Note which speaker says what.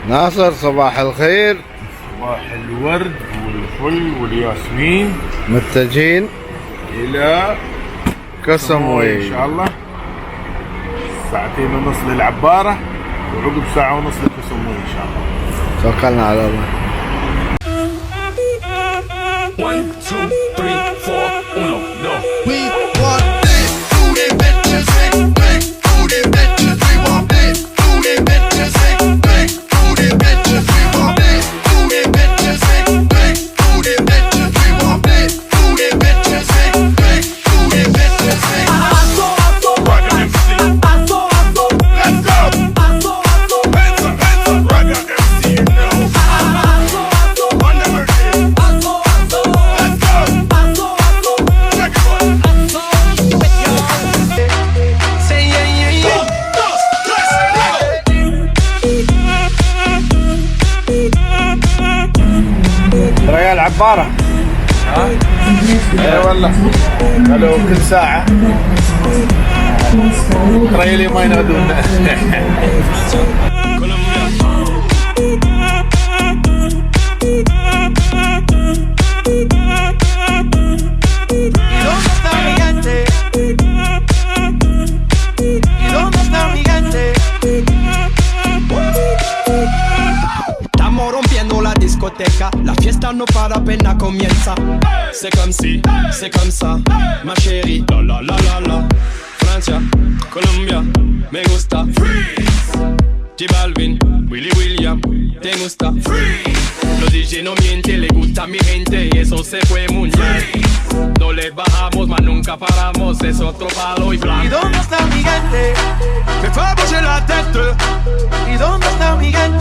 Speaker 1: ناصر صباح الخير.
Speaker 2: صباح الورد والفل والياسمين.
Speaker 1: متجهين
Speaker 2: إلى
Speaker 1: كسموي
Speaker 2: إن شاء الله. ساعتين ونص للعبارة وعقب ساعة ونص لكسموي إن شاء الله.
Speaker 1: توكلنا على الله.
Speaker 3: 1 2 3 4 1 2.
Speaker 4: We want big booty bitches and big booty bitches. We want big booty bitches and big booty bitches. We want big booty bitches and big booty bitches. We want big booty bitches and big booty bitches.
Speaker 3: Ragga MC.
Speaker 4: Let's go.
Speaker 3: Hands up, hands up. Ragga MC, you know. On the birthday. Let's go. Check it out.
Speaker 4: Say yeah, yeah, yeah.
Speaker 2: 1 2 3 ريال عبارة. اي والله قالوا كل ساعة ريالي ما ينادونا.
Speaker 4: ¿Y dónde está mi gente? ¿Y dónde está mi gente?
Speaker 5: Estamos rompiendo la discoteca, la fiesta no para apenas comienza. C'est comme si, c'est comme ça, ma chérie. La la la la la. Francia, Colombia, me gusta. Freeze. J Balvin, Willy William, te gusta. Freeze. Los DJ no mienten, le gusta mi gente y eso se fue muy bien. No le bajamos, mas nunca paramos, es otro palo y
Speaker 4: ¿Y
Speaker 5: blanco.
Speaker 4: dónde está mi gente?
Speaker 5: Me fais bouger la tête.
Speaker 4: ¿Y dónde está mi gente?